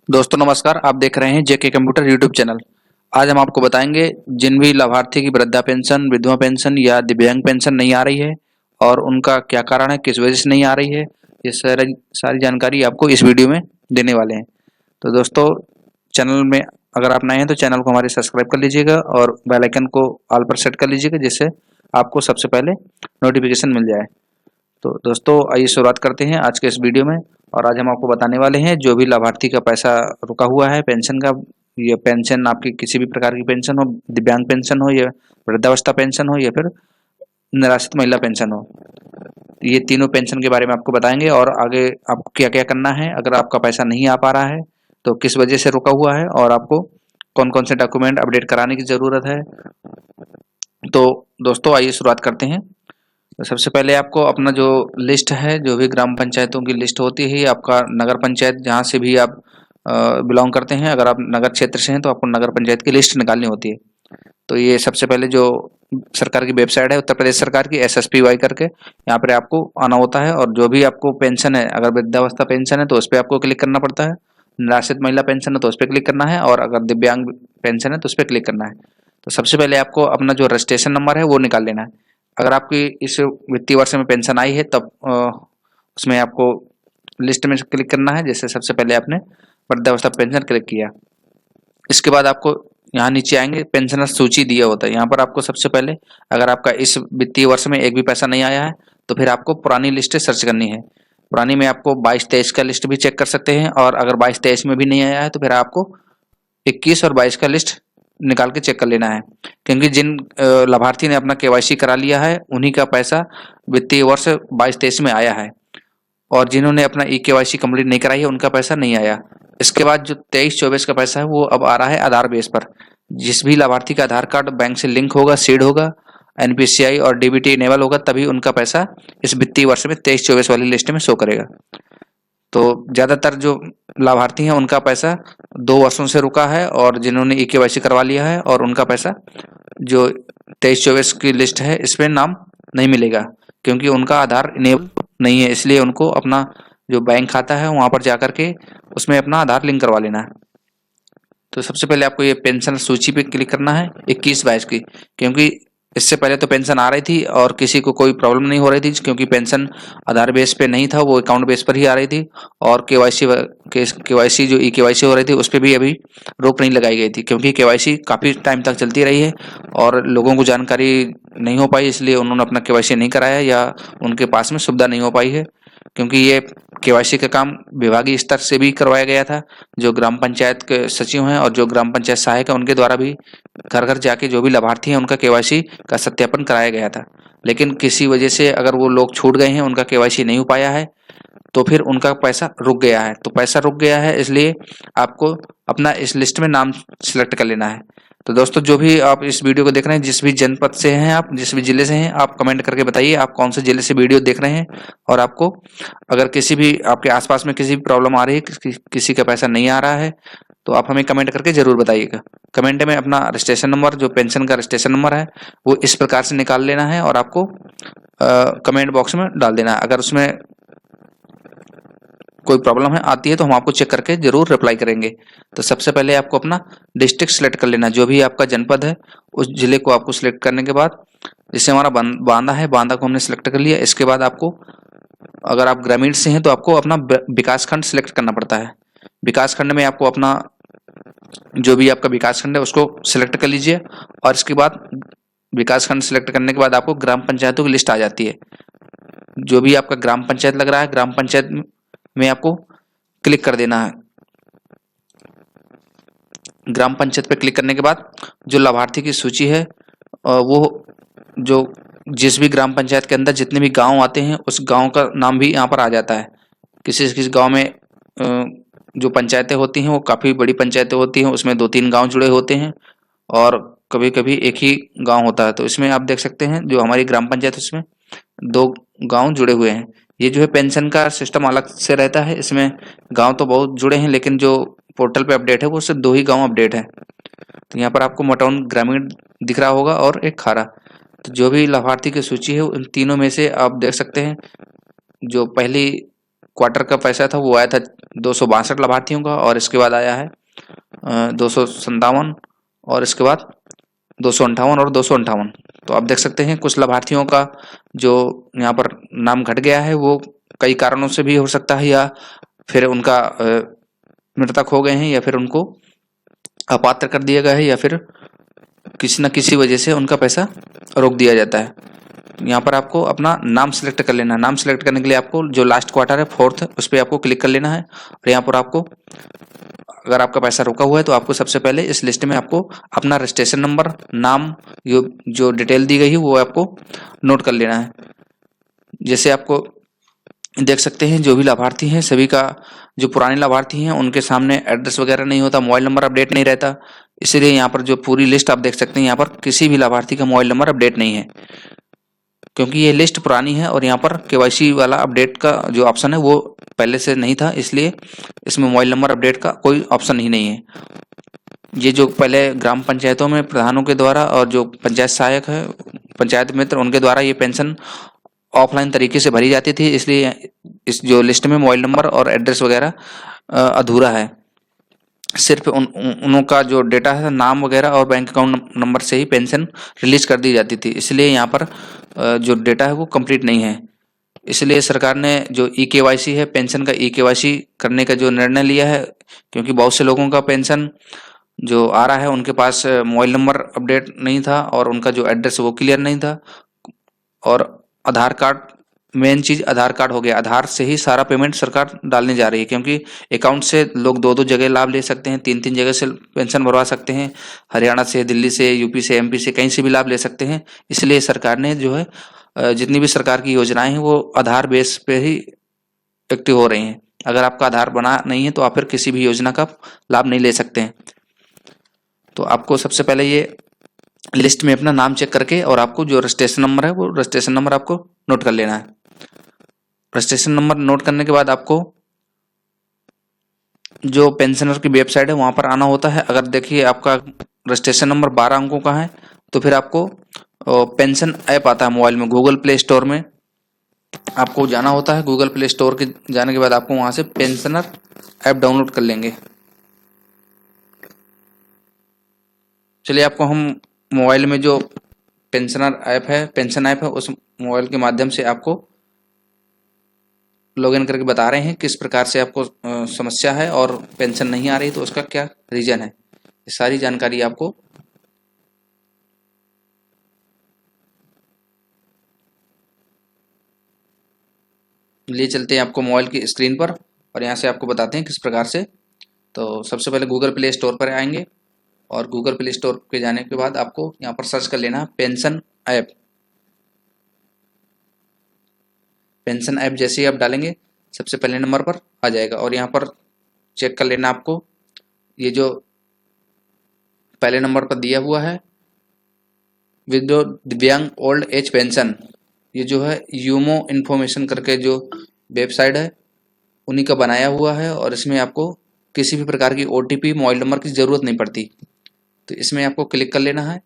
दोस्तों नमस्कार, आप देख रहे हैं जेके कंप्यूटर यूट्यूब चैनल। आज हम आपको बताएंगे जिन भी लाभार्थी की वृद्धा पेंशन, विधवा पेंशन या दिव्यांग पेंशन नहीं आ रही है और उनका क्या कारण है, किस वजह से नहीं आ रही है, ये सारी सारी जानकारी आपको इस वीडियो में देने वाले हैं। तो दोस्तों चैनल में अगर आप नए हैं तो चैनल को हमारे सब्सक्राइब कर लीजिएगा और बेल आइकन को ऑल पर सेट कर लीजिएगा, जिससे आपको सबसे पहले नोटिफिकेशन मिल जाए। तो दोस्तों आइए शुरुआत करते हैं आज के इस वीडियो में। और आज हम आपको बताने वाले हैं जो भी लाभार्थी का पैसा रुका हुआ है पेंशन का, ये पेंशन आपकी किसी भी प्रकार की पेंशन हो, दिव्यांग पेंशन हो या वृद्धावस्था पेंशन हो या फिर निराश्रित महिला पेंशन हो, ये तीनों पेंशन के बारे में आपको बताएंगे और आगे आपको क्या क्या करना है। अगर आपका पैसा नहीं आ पा रहा है तो किस वजह से रुका हुआ है और आपको कौन कौन से डॉक्यूमेंट अपडेट कराने की जरूरत है। तो दोस्तों आइए शुरुआत करते हैं। तो सबसे पहले आपको अपना जो लिस्ट है, जो भी ग्राम पंचायतों की लिस्ट होती है, आपका नगर पंचायत जहाँ से भी आप बिलोंग करते हैं, अगर आप नगर क्षेत्र से हैं तो आपको नगर पंचायत की लिस्ट निकालनी होती है। तो ये सबसे पहले जो सरकार की वेबसाइट है, उत्तर प्रदेश सरकार की SSPY करके, यहाँ पर आपको आना होता है। और जो भी आपको पेंशन है, अगर वृद्धावस्था पेंशन है तो उस पर आपको क्लिक करना पड़ता है, निराश्रित महिला पेंशन है तो उस पर क्लिक करना है, और अगर दिव्यांग पेंशन है तो उस पर क्लिक करना है। तो सबसे पहले आपको अपना जो रजिस्ट्रेशन नंबर है वो निकाल लेना है। अगर आपकी इस वित्तीय वर्ष में पेंशन आई है तब उसमें आपको लिस्ट में क्लिक करना है। जैसे सबसे पहले आपने वृद्धावस्था पेंशन क्लिक किया, इसके बाद आपको यहाँ नीचे आएंगे, पेंशनर सूची दिया होता है। यहाँ पर आपको सबसे पहले, अगर आपका इस वित्तीय वर्ष में एक भी पैसा नहीं आया है तो फिर आपको पुरानी लिस्ट सर्च करनी है। पुरानी में आपको 22-23 का लिस्ट भी चेक कर सकते हैं, और अगर 22-23 में भी नहीं आया है तो फिर आपको 21 और 22 का लिस्ट निकाल के चेक कर लेना है। क्योंकि जिन लाभार्थी ने अपना KYC करा लिया है उन्हीं का पैसा वित्तीय वर्ष 22-23 में आया है, और जिन्होंने अपना eKYC कंप्लीट नहीं कराई है उनका पैसा नहीं आया। इसके बाद जो 23-24 का पैसा है वो अब आ रहा है आधार बेस पर। जिस भी लाभार्थी का आधार कार्ड बैंक से लिंक होगा, सीड होगा, NPCI और DBT इनेबल होगा, तभी उनका पैसा इस वित्तीय वर्ष में 23-24 वाली लिस्ट में शो करेगा। तो ज्यादातर जो लाभार्थी हैं उनका पैसा 2 वर्षों से रुका है, और जिन्होंने eKYC करवा लिया है और उनका पैसा जो 23-24 की लिस्ट है इसमें नाम नहीं मिलेगा, क्योंकि उनका आधार इनेबल नहीं है। इसलिए उनको अपना जो बैंक खाता है वहां पर जाकर के उसमें अपना आधार लिंक करवा लेना है। तो सबसे पहले आपको ये पेंशन सूची पे क्लिक करना है 21-22 की, क्योंकि इससे पहले तो पेंशन आ रही थी और किसी को कोई प्रॉब्लम नहीं हो रही थी, क्योंकि पेंशन आधार बेस पे नहीं था, वो अकाउंट बेस पर ही आ रही थी। और केवाईसी जो eKYC हो रही थी उस पर भी अभी रोक नहीं लगाई गई थी, क्योंकि KYC काफ़ी टाइम तक चलती रही है और लोगों को जानकारी नहीं हो पाई, इसलिए उन्होंने अपना KYC नहीं कराया या उनके पास में सुविधा नहीं हो पाई है। क्योंकि ये KYC का काम विभागीय स्तर से भी करवाया गया था, जो ग्राम पंचायत के सचिव हैं और जो ग्राम पंचायत सहायक है उनके द्वारा भी घर घर जाके जो भी लाभार्थी हैं उनका KYC का सत्यापन कराया गया था। लेकिन किसी वजह से अगर वो लोग छूट गए हैं, उनका KYC नहीं हो पाया है, तो फिर उनका पैसा रुक गया है। तो पैसा रुक गया है, इसलिए आपको अपना इस लिस्ट में नाम सिलेक्ट कर लेना है। तो दोस्तों जो भी आप इस वीडियो को देख रहे हैं, जिस भी जनपद से हैं आप, जिस भी जिले से हैं, आप कमेंट करके बताइए आप कौन से जिले से वीडियो देख रहे हैं। और आपको अगर किसी भी आपके आसपास में किसी भी प्रॉब्लम आ रही है, किसी का पैसा नहीं आ रहा है, तो आप हमें कमेंट करके जरूर बताइएगा। कमेंट में अपना रजिस्ट्रेशन नंबर, जो पेंशन का रजिस्ट्रेशन नंबर है, वो इस प्रकार से निकाल लेना है और आपको कमेंट बॉक्स में डाल देना है। अगर उसमें कोई प्रॉब्लम है आती है तो हम आपको चेक करके जरूर रिप्लाई करेंगे। तो सबसे पहले आपको अपना डिस्ट्रिक्ट सेलेक्ट कर लेना है, जो भी आपका जनपद है उस जिले को आपको सिलेक्ट करने के बाद, जैसे हमारा बांदा है, बांदा को हमने सिलेक्ट कर लिया। इसके बाद आपको, अगर आप ग्रामीण से हैं तो आपको अपना विकास खंड सिलेक्ट करना पड़ता है। विकास खंड में आपको अपना जो भी आपका विकास खंड है उसको सिलेक्ट कर लीजिए, और इसके बाद विकास खंड सिलेक्ट करने के बाद आपको ग्राम पंचायतों की लिस्ट आ जाती है। जो भी आपका ग्राम पंचायत लग रहा है, ग्राम पंचायत में आपको क्लिक कर देना है। ग्राम पंचायत पे क्लिक करने के बाद जो लाभार्थी की सूची है, वो जो जिस भी ग्राम पंचायत के अंदर जितने भी गांव आते हैं उस गांव का नाम भी यहाँ पर आ जाता है। किसी किसी गांव में जो पंचायतें होती हैं वो काफ़ी बड़ी पंचायतें होती हैं, उसमें 2-3 गांव जुड़े होते हैं, और कभी कभी एक ही गांव होता है। तो इसमें आप देख सकते हैं जो हमारी ग्राम पंचायत है उसमें 2 गांव जुड़े हुए हैं। ये जो है पेंशन का सिस्टम अलग से रहता है, इसमें गांव तो बहुत जुड़े हैं, लेकिन जो पोर्टल पे अपडेट है वो सिर्फ 2 ही गांव अपडेट है। तो यहाँ पर आपको मोटाउन ग्रामीण दिख रहा होगा और एक खारा। तो जो भी लाभार्थी की सूची है उन तीनों में से आप देख सकते हैं जो पहली क्वार्टर का पैसा था वो आया था 262 लाभार्थियों का, और इसके बाद आया है 257, और इसके बाद 258 और 258। तो आप देख सकते हैं कुछ लाभार्थियों का जो यहाँ पर नाम घट गया है वो कई कारणों से भी हो सकता है, या फिर उनका मृतक हो गए हैं, या फिर उनको अपात्र कर दिया गया है, या फिर किसी न किसी वजह से उनका पैसा रोक दिया जाता है। यहाँ पर आपको अपना नाम सेलेक्ट कर लेना है। नाम सेलेक्ट करने के लिए आपको जो लास्ट क्वार्टर है 4th उस पर आपको क्लिक कर लेना है, और यहाँ पर आपको अगर आपका पैसा रुका हुआ है तो आपको सबसे पहले इस लिस्ट में आपको अपना रजिस्ट्रेशन नंबर, नाम, जो डिटेल दी गई है वो आपको नोट कर लेना है। जैसे आपको देख सकते हैं जो भी लाभार्थी हैं सभी का, जो पुराने लाभार्थी हैं उनके सामने एड्रेस वगैरह नहीं होता, मोबाइल नंबर अपडेट नहीं रहता, इसलिए यहाँ पर जो पूरी लिस्ट आप देख सकते हैं यहाँ पर किसी भी लाभार्थी का मोबाइल नंबर अपडेट नहीं है, क्योंकि ये लिस्ट पुरानी है और यहाँ पर केवाईसी वाला अपडेट का जो ऑप्शन है वो पहले से नहीं था, इसलिए इसमें मोबाइल नंबर अपडेट का कोई ऑप्शन ही नहीं है। ये जो पहले ग्राम पंचायतों में प्रधानों के द्वारा और जो पंचायत सहायक है, पंचायत मित्र, उनके द्वारा ये पेंशन ऑफलाइन तरीके से भरी जाती थी, इसलिए इस जो लिस्ट में मोबाइल नंबर और एड्रेस वगैरह अधूरा है। सिर्फ उनका जो डेटा है, नाम वगैरह और बैंक अकाउंट नंबर से ही पेंशन रिलीज कर दी जाती थी, इसलिए यहाँ पर जो डेटा है वो कंप्लीट नहीं है। इसलिए सरकार ने जो ई-केवाईसी है, पेंशन का ई-केवाईसी करने का जो निर्णय लिया है, क्योंकि बहुत से लोगों का पेंशन जो आ रहा है उनके पास मोबाइल नंबर अपडेट नहीं था और उनका जो एड्रेस वो क्लियर नहीं था, और आधार कार्ड, मेन चीज आधार कार्ड हो गया। आधार से ही सारा पेमेंट सरकार डालने जा रही है, क्योंकि अकाउंट से लोग दो जगह लाभ ले सकते हैं, तीन जगह से पेंशन भरवा सकते हैं, हरियाणा से, दिल्ली से, यूपी से, एमपी से, कहीं से भी लाभ ले सकते हैं। इसलिए सरकार ने जो है जितनी भी सरकार की योजनाएं हैं वो आधार बेस पे ही एक्टिव हो रही हैं। अगर आपका आधार बना नहीं है तो आप फिर किसी भी योजना का लाभ नहीं ले सकते हैं। तो आपको सबसे पहले ये लिस्ट में अपना नाम चेक करके और आपको जो रजिस्ट्रेशन नंबर है वो रजिस्ट्रेशन नंबर आपको नोट कर लेना है। रजिस्ट्रेशन नंबर नोट करने के बाद आपको जो पेंशनर की वेबसाइट है वहां पर आना होता है। अगर देखिए आपका रजिस्ट्रेशन नंबर 12 अंकों का है तो फिर आपको पेंशन ऐप आता है मोबाइल में, गूगल प्ले स्टोर में आपको जाना होता है। गूगल प्ले स्टोर के जाने के बाद आपको वहां से पेंशनर ऐप डाउनलोड कर लेंगे। चलिए आपको हम मोबाइल में जो पेंशनर ऐप है, पेंशन ऐप है, उस मोबाइल के माध्यम से आपको लॉगिन करके बता रहे हैं किस प्रकार से आपको समस्या है और पेंशन नहीं आ रही तो उसका क्या रीजन है। ये सारी जानकारी आपको ले चलते हैं आपको मोबाइल की स्क्रीन पर और यहाँ से आपको बताते हैं किस प्रकार से। तो सबसे पहले गूगल प्ले स्टोर पर आएंगे और गूगल प्ले स्टोर पे जाने के बाद आपको यहाँ पर सर्च कर लेना पेंशन ऐप। पेंशन ऐप जैसे ही आप डालेंगे सबसे पहले नंबर पर आ जाएगा और यहाँ पर चेक कर लेना आपको ये जो पहले नंबर पर दिया हुआ है विधवा दिव्यांग ओल्ड एज पेंशन, ये जो है यूमो इन्फॉर्मेशन करके जो वेबसाइट है उन्हीं का बनाया हुआ है और इसमें आपको किसी भी प्रकार की OTP मोबाइल नंबर की ज़रूरत नहीं पड़ती। तो इसमें आपको क्लिक कर लेना है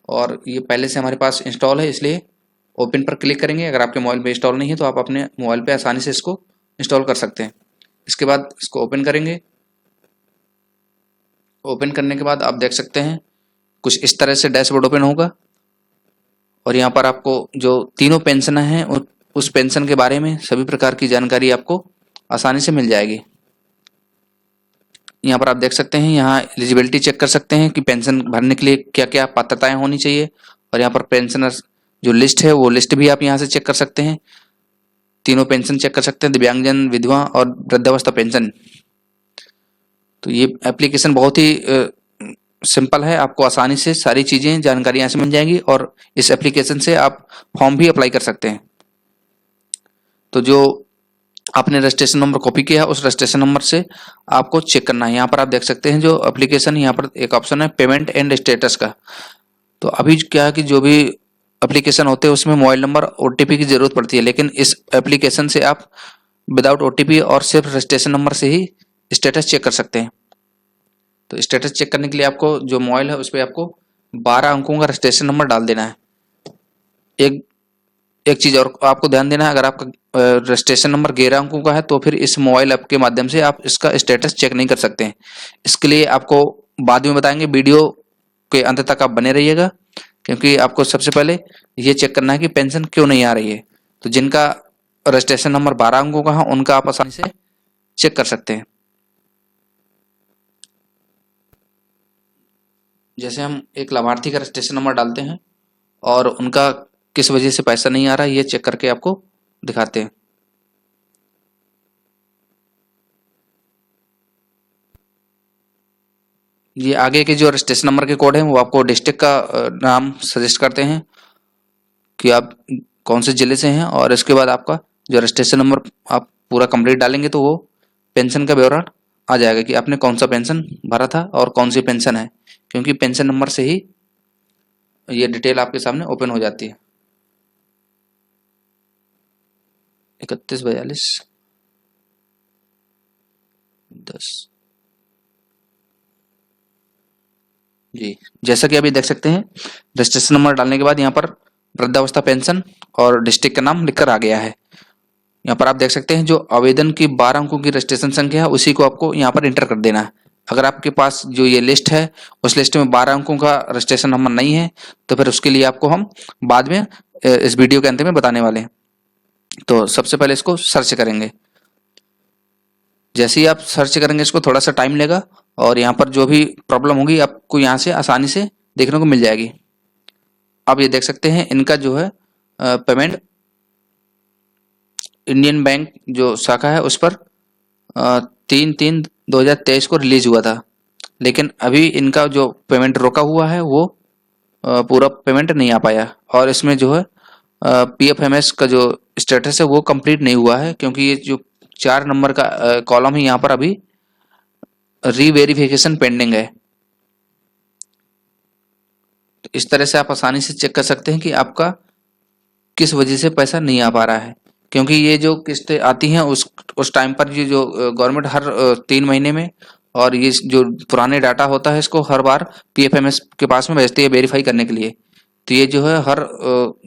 और ये पहले से हमारे पास इंस्टॉल है इसलिए ओपन पर क्लिक करेंगे। अगर आपके मोबाइल में इंस्टॉल नहीं है तो आप अपने मोबाइल पे आसानी से इसको इंस्टॉल कर सकते हैं। इसके बाद इसको ओपन करेंगे। ओपन करने के बाद आप देख सकते हैं कुछ इस तरह से डैशबोर्ड ओपन होगा और यहाँ पर आपको जो तीनों पेंशन हैं उस पेंशन के बारे में सभी प्रकार की जानकारी आपको आसानी से मिल जाएगी। यहाँ पर आप देख सकते हैं, यहाँ एलिजिबिलिटी चेक कर सकते हैं कि पेंशन भरने के लिए क्या क्या पात्रताएं होनी चाहिए और यहाँ पर पेंशनर जो लिस्ट है वो लिस्ट भी आप यहाँ से चेक कर सकते हैं। तीनों पेंशन चेक कर सकते हैं, दिव्यांगजन, विधवा और वृद्धावस्था पेंशन। तो ये एप्लीकेशन बहुत ही सिंपल है, आपको आसानी से सारी चीजें जानकारी यहाँ से मिल जाएंगी और इस एप्लीकेशन से आप फॉर्म भी अप्लाई कर सकते हैं। तो जो आपने रजिस्ट्रेशन नंबर कॉपी किया है उस रजिस्ट्रेशन नंबर से आपको चेक करना है। यहाँ पर आप देख सकते हैं जो एप्लीकेशन, यहाँ पर एक ऑप्शन है पेमेंट एंड स्टेटस का। तो अभी क्या है कि जो भी एप्लीकेशन होते हैं उसमें मोबाइल नंबर OTP की जरूरत पड़ती है, लेकिन इस एप्लीकेशन से आप विदाउट OTP और सिर्फ रजिस्ट्रेशन नंबर से ही स्टेटस चेक कर सकते हैं। तो स्टेटस चेक करने के लिए आपको जो मोबाइल है उस पर आपको 12 अंकों का रजिस्ट्रेशन नंबर डाल देना है। एक चीज और आपको ध्यान देना है, अगर आपका रजिस्ट्रेशन नंबर 11 अंकों का है तो फिर इस मोबाइल ऐप के माध्यम से आप इसका स्टेटस चेक नहीं कर सकते हैं। इसके लिए आपको बाद में बताएंगे, वीडियो के अंत तक आप बने रहिएगा, क्योंकि आपको सबसे पहले ये चेक करना है कि पेंशन क्यों नहीं आ रही है। तो जिनका रजिस्ट्रेशन नंबर 12 अंकों का है उनका आप आसानी से चेक कर सकते हैं। जैसे हम एक लाभार्थी का रजिस्ट्रेशन नंबर डालते हैं और उनका किस वजह से पैसा नहीं आ रहा है ये चेक करके आपको दिखाते हैं। ये आगे के जो रजिस्ट्रेशन नंबर के कोड हैं वो आपको डिस्ट्रिक्ट का नाम सजेस्ट करते हैं कि आप कौन से जिले से हैं, और इसके बाद आपका जो रजिस्ट्रेशन नंबर आप पूरा कंप्लीट डालेंगे तो वो पेंशन का ब्यौरा आ जाएगा कि आपने कौन सा पेंशन भरा था और कौन सी पेंशन है, क्योंकि पेंशन नंबर से ही ये डिटेल आपके सामने ओपन हो जाती है। 314210 जी। जैसा कि अभी देख सकते हैं रजिस्ट्रेशन नंबर डालने के बाद यहाँ पर वृद्धावस्था पेंशन और डिस्ट्रिक्ट का नाम लिखकर आ गया है। यहाँ पर आप देख सकते हैं जो आवेदन की 12 अंकों की रजिस्ट्रेशन संख्या है उसी को आपको यहाँ पर इंटर कर देना है। अगर आपके पास जो ये लिस्ट है उस लिस्ट में 12 अंकों का रजिस्ट्रेशन नंबर नहीं है तो फिर उसके लिए आपको हम बाद में इस वीडियो के अंत में बताने वाले हैं। तो सबसे पहले इसको सर्च करेंगे। जैसे ही आप सर्च करेंगे इसको थोड़ा सा टाइम लेगा और यहाँ पर जो भी प्रॉब्लम होगी आपको यहाँ से आसानी से देखने को मिल जाएगी। आप ये देख सकते हैं इनका जो है पेमेंट इंडियन बैंक जो शाखा है उस पर 3/3/2023 को रिलीज हुआ था, लेकिन अभी इनका जो पेमेंट रोका हुआ है वो पूरा पेमेंट नहीं आ पाया, और इसमें जो है PFMS का जो स्टेटस है वो कंप्लीट नहीं हुआ है, क्योंकि ये जो 4 नंबर का कॉलम है यहाँ पर अभी रीवेरिफिकेशन पेंडिंग है। तो इस तरह से आप आसानी से चेक कर सकते हैं कि आपका किस वजह से पैसा नहीं आ पा रहा है, क्योंकि ये जो किस्तें आती हैं उस टाइम पर ये जो गवर्नमेंट हर 3 महीने में, और ये जो पुराने डाटा होता है इसको हर बार PFMS के पास में भेजती है वेरीफाई करने के लिए। तो ये जो है हर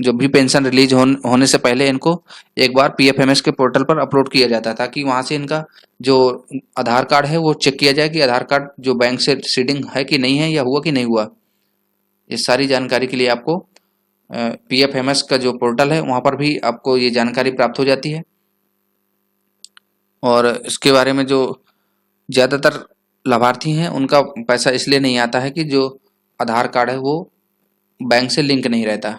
जो भी पेंशन रिलीज होने से पहले इनको एक बार PFMS के पोर्टल पर अपलोड किया जाता है, ताकि वहां से इनका जो आधार कार्ड है वो चेक किया जाए कि आधार कार्ड जो बैंक से सीडिंग है कि नहीं है या हुआ कि नहीं हुआ। ये सारी जानकारी के लिए आपको PFMS का जो पोर्टल है वहां पर भी आपको ये जानकारी प्राप्त हो जाती है। और इसके बारे में जो ज़्यादातर लाभार्थी हैं उनका पैसा इसलिए नहीं आता है कि जो आधार कार्ड है वो बैंक से लिंक नहीं रहता।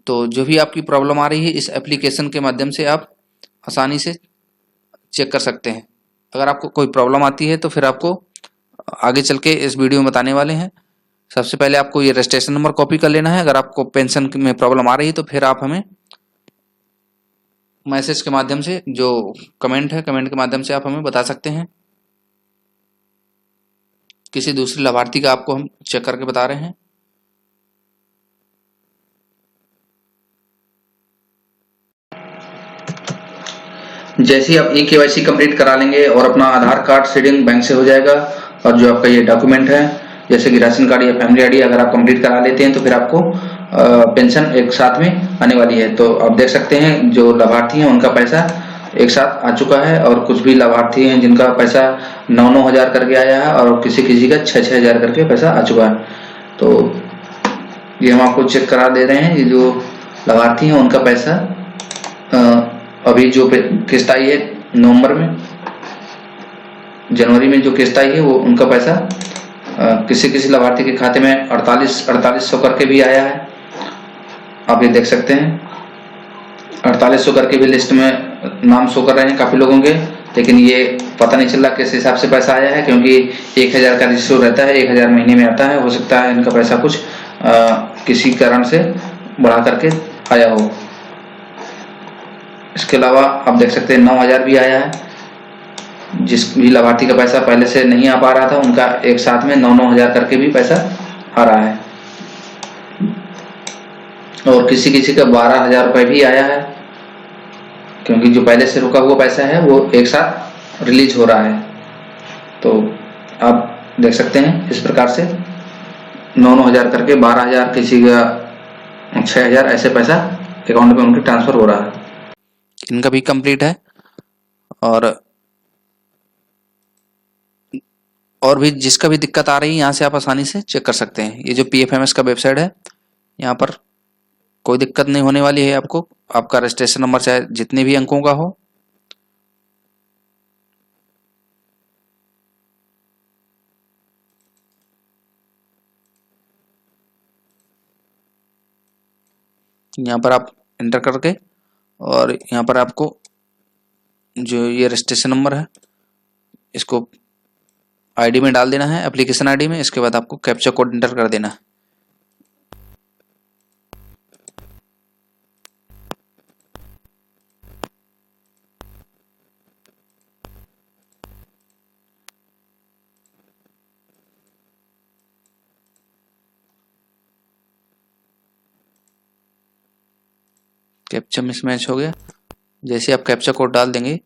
तो जो भी आपकी प्रॉब्लम आ रही है इस एप्लीकेशन के माध्यम से आप आसानी से चेक कर सकते हैं। अगर आपको कोई प्रॉब्लम आती है तो फिर आपको आगे चल के इस वीडियो में बताने वाले हैं। सबसे पहले आपको ये रजिस्ट्रेशन नंबर कॉपी कर लेना है। अगर आपको पेंशन में प्रॉब्लम आ रही है तो फिर आप हमें मैसेज के माध्यम से, जो कमेंट है कमेंट के माध्यम से आप हमें बता सकते हैं। किसी दूसरे लाभार्थी का आपको हम चेक करके बता रहे हैं। जैसे ही आप KYC कंप्लीट करा लेंगे और अपना आधार कार्ड सीडिंग बैंक से हो जाएगा, और जो आपका ये डॉक्यूमेंट है जैसे कि राशन कार्ड या फैमिली ID अगर आप कंप्लीट करा लेते हैं तो फिर आपको पेंशन एक साथ में आने वाली है। तो आप देख सकते हैं जो लाभार्थी हैं उनका पैसा एक साथ आ चुका है, और कुछ भी लाभार्थी हैं जिनका पैसा 9-9 हज़ार करके आया है और किसी किसी का 6-6 हज़ार करके पैसा आ चुका है। तो ये हम आपको चेक करा दे रहे हैं। ये जो लाभार्थी हैं उनका पैसा अभी जो किस्त आई है नवंबर में, जनवरी में जो किस्त आई है वो उनका पैसा किसी किसी लाभार्थी के खाते में 4800 करके भी आया है। आप ये देख सकते हैं 4800 करके भी लिस्ट में नाम शो कर रहे हैं काफी लोगों के, लेकिन ये पता नहीं चल रहा किस हिसाब से पैसा आया है, क्योंकि 1000 का रेशियो रहता है, 1000 महीने में आता है। हो सकता है इनका पैसा कुछ किसी कारण से बढ़ा करके आया हो। इसके अलावा आप देख सकते हैं 9000 भी आया है। जिस भी लाभार्थी का पैसा पहले से नहीं आ पा रहा था उनका एक साथ में 9-9 हज़ार करके भी पैसा आ रहा है, और किसी किसी का 12,000 रुपये भी आया है, क्योंकि जो पहले से रुका हुआ पैसा है वो एक साथ रिलीज हो रहा है। तो आप देख सकते हैं इस प्रकार से 9-9 हज़ार करके 12,000, किसी का 6,000 ऐसे पैसा अकाउंट में उनके ट्रांसफर हो रहा है। इनका भी कंप्लीट है। और भी जिसका भी दिक्कत आ रही है यहाँ से आप आसानी से चेक कर सकते हैं। ये जो PFMS का वेबसाइट है, यहाँ पर कोई दिक्कत नहीं होने वाली है आपको। आपका रजिस्ट्रेशन नंबर चाहे जितने भी अंकों का हो, यहाँ पर आप एंटर करके और यहाँ पर आपको जो ये रजिस्ट्रेशन नंबर है इसको आईडी में डाल देना है, एप्लीकेशन आईडी में। इसके बाद आपको कैप्चा कोड एंटर कर देना है। कैप्चा मिसमैच हो गया। जैसे आप कैप्चा कोड डाल देंगे,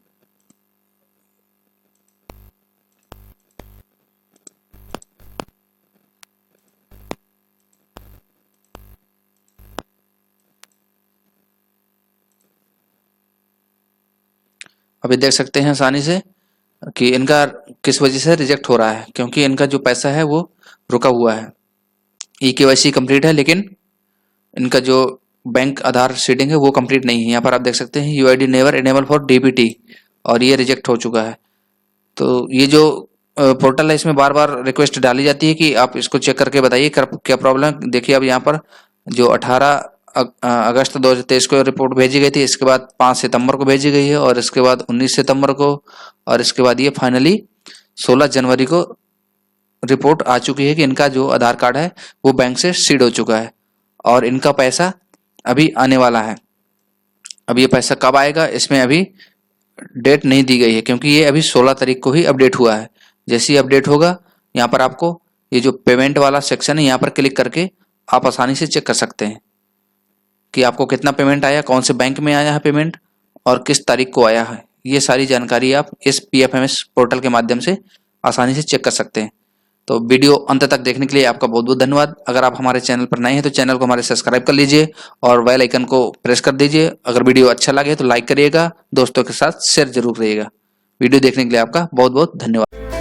अभी देख सकते हैं आसानी से कि इनका किस वजह से रिजेक्ट हो रहा है, क्योंकि इनका जो पैसा है वो रुका हुआ है। eKYC कंप्लीट है, लेकिन इनका जो बैंक आधार सीडिंग है वो कंप्लीट नहीं है। यहाँ पर आप देख सकते हैं UID never enable for DBT, और ये रिजेक्ट हो चुका है। तो ये जो पोर्टल है इसमें बार बार रिक्वेस्ट डाली जाती है कि आप इसको चेक करके बताइए क्या प्रॉब्लम है। देखिए अब यहाँ पर जो 18 अगस्त 2023 को रिपोर्ट भेजी गई थी, इसके बाद 5 सितंबर को भेजी गई है, और इसके बाद 19 सितंबर को, और इसके बाद ये फाइनली 16 जनवरी को रिपोर्ट आ चुकी है कि इनका जो आधार कार्ड है वो बैंक से सीड हो चुका है और इनका पैसा अभी आने वाला है। अब ये पैसा कब आएगा इसमें अभी डेट नहीं दी गई है, क्योंकि ये अभी 16 तारीख को ही अपडेट हुआ है। जैसे ही अपडेट होगा, यहाँ पर आपको ये जो पेमेंट वाला सेक्शन है यहाँ पर क्लिक करके आप आसानी से चेक कर सकते हैं कि आपको कितना पेमेंट आया, कौन से बैंक में आया है पेमेंट, और किस तारीख को आया है। ये सारी जानकारी आप इस PFMS पोर्टल के माध्यम से आसानी से चेक कर सकते हैं। तो वीडियो अंत तक देखने के लिए आपका बहुत बहुत धन्यवाद। अगर आप हमारे चैनल पर नए हैं तो चैनल को हमारे सब्सक्राइब कर लीजिए और बेल आइकन को प्रेस कर दीजिए। अगर वीडियो अच्छा लगे तो लाइक करिएगा, दोस्तों के साथ शेयर जरूर करिएगा। वीडियो देखने के लिए आपका बहुत बहुत धन्यवाद।